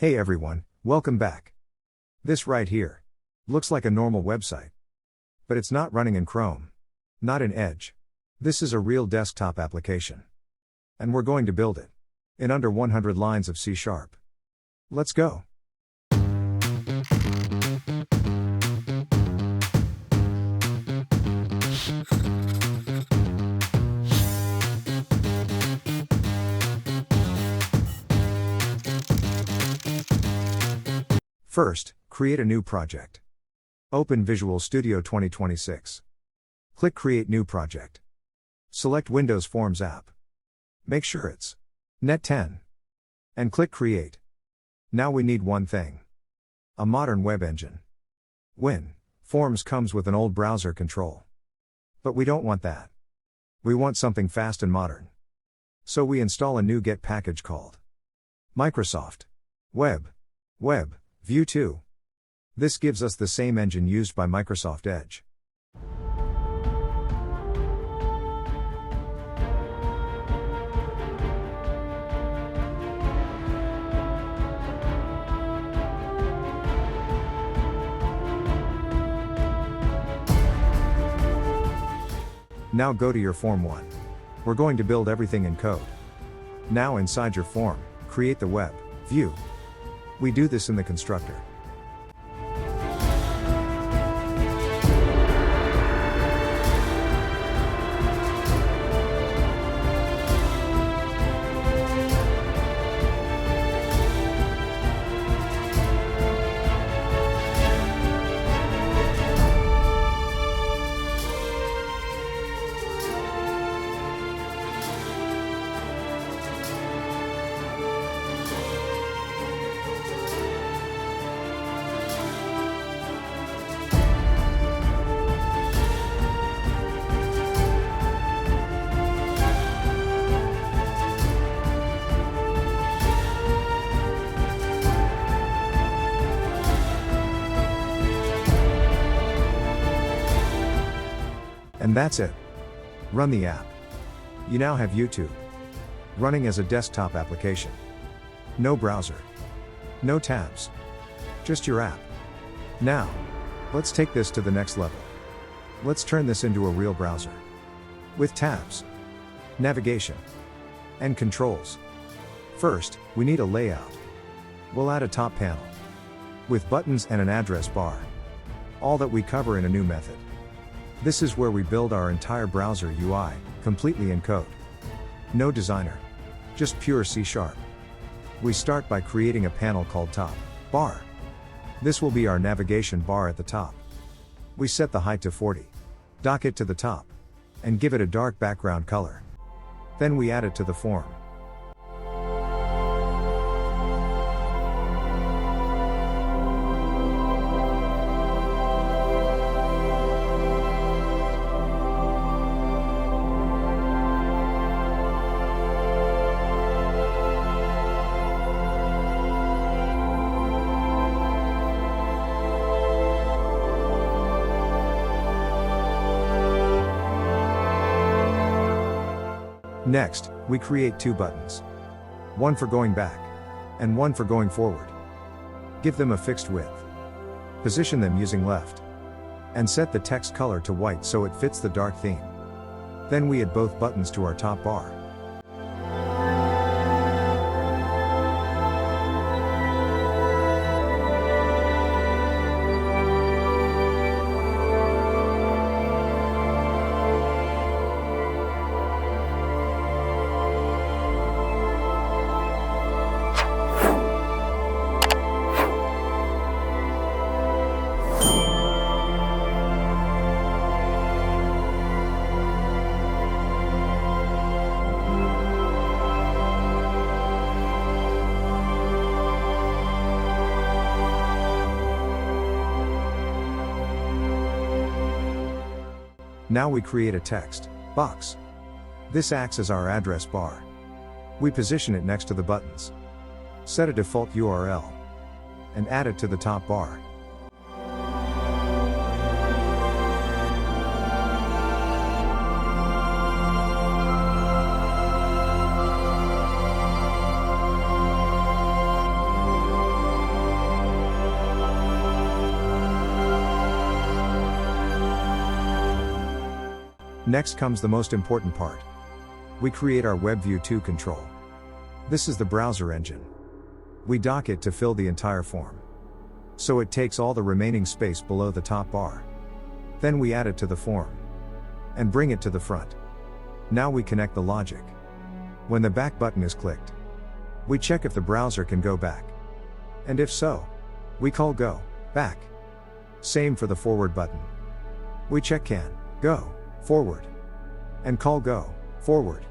Hey everyone, welcome back. This right here looks like a normal website. But it's not running in Chrome. Not in Edge. This is a real desktop application. And we're going to build it in under 100 lines of C#. Let's go. First, create a new project. Open Visual Studio 2026. Click Create New Project. Select Windows Forms app. Make sure it's Net 10. And click Create. Now we need one thing. A modern web engine. WinForms comes with an old browser control. But we don't want that. We want something fast and modern. So we install a new Get package called Microsoft Web View 2. This gives us the same engine used by Microsoft Edge. Now go to your Form 1. We're going to build everything in code. Now inside your form, create the web view. We do this in the constructor. And that's it. Run the app. You now have YouTube running as a desktop application. No browser. No tabs. Just your app. Now, let's take this to the next level. Let's turn this into a real browser. With tabs, navigation, and controls. First, we need a layout. We'll add a top panel with buttons and an address bar. All that we cover in a new method. This is where we build our entire browser UI, completely in code. No designer. Just pure C#. We start by creating a panel called Top Bar. This will be our navigation bar at the top. We set the height to 40. Dock it to the top. And give it a dark background color. Then we add it to the form. Next, we create two buttons. One for going back, and one for going forward. Give them a fixed width. Position them using left. And set the text color to white so it fits the dark theme. Then we add both buttons to our top bar. Now we create a text box. This acts as our address bar. We position it next to the buttons. Set a default URL. And add it to the top bar. Next comes the most important part. We create our WebView 2 control. This is the browser engine. We dock it to fill the entire form. So it takes all the remaining space below the top bar. Then we add it to the form. And bring it to the front. Now we connect the logic. When the back button is clicked, we check if the browser can go back. And if so, we call go, back. Same for the forward button. We check can, go, forward. And call go, forward.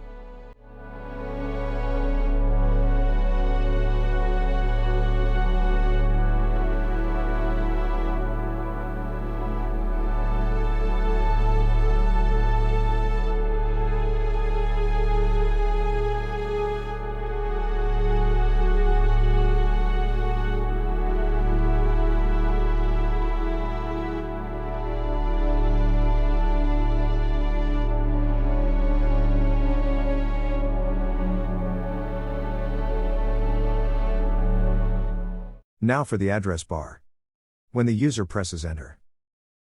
Now for the address bar. When the user presses enter,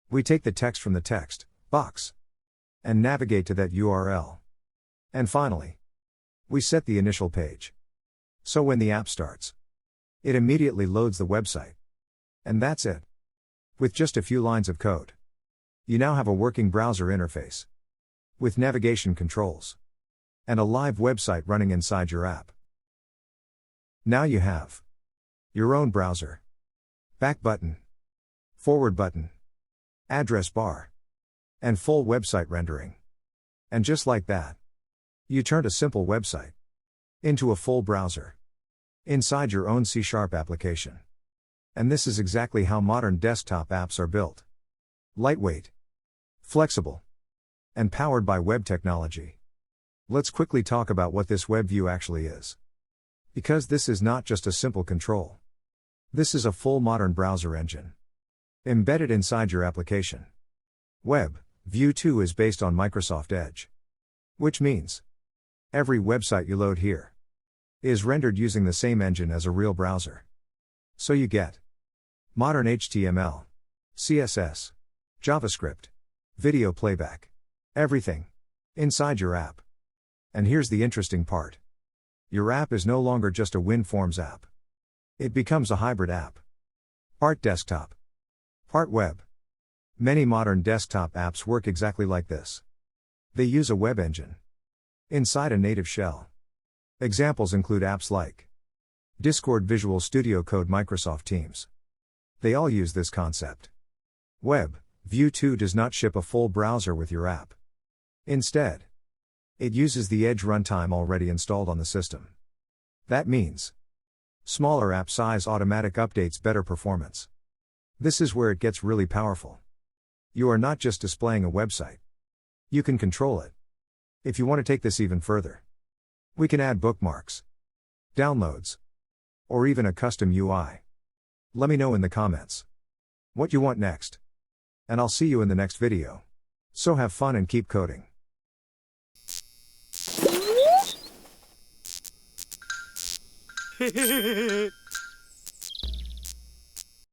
we take the text from the text box and navigate to that URL. And finally, we set the initial page. So when the app starts, it immediately loads the website. And that's it. With just a few lines of code, you now have a working browser interface with navigation controls and a live website running inside your app. Now you have your own browser, back button, forward button, address bar, and full website rendering. And just like that, you turned a simple website into a full browser inside your own C# application. And this is exactly how modern desktop apps are built. Lightweight, flexible, and powered by web technology. Let's quickly talk about what this WebView actually is. Because this is not just a simple control. This is a full modern browser engine embedded inside your application. WebView 2 is based on Microsoft Edge, which means every website you load here is rendered using the same engine as a real browser. So you get modern HTML, CSS, JavaScript, video playback, everything inside your app. And here's the interesting part. Your app is no longer just a WinForms app. It becomes a hybrid app. Part desktop, part web. Many modern desktop apps work exactly like this. They use a web engine inside a native shell. Examples include apps like Discord, Visual Studio Code, Microsoft Teams. They all use this concept. WebView 2 does not ship a full browser with your app. Instead, it uses the Edge runtime already installed on the system. That means smaller app size, automatic updates, better performance. This is where it gets really powerful. You are not just displaying a website. You can control it. If you want to take this even further, we can add bookmarks, downloads, or even a custom UI. Let me know in the comments what you want next. And I'll see you in the next video. So have fun and keep coding. Hehehehe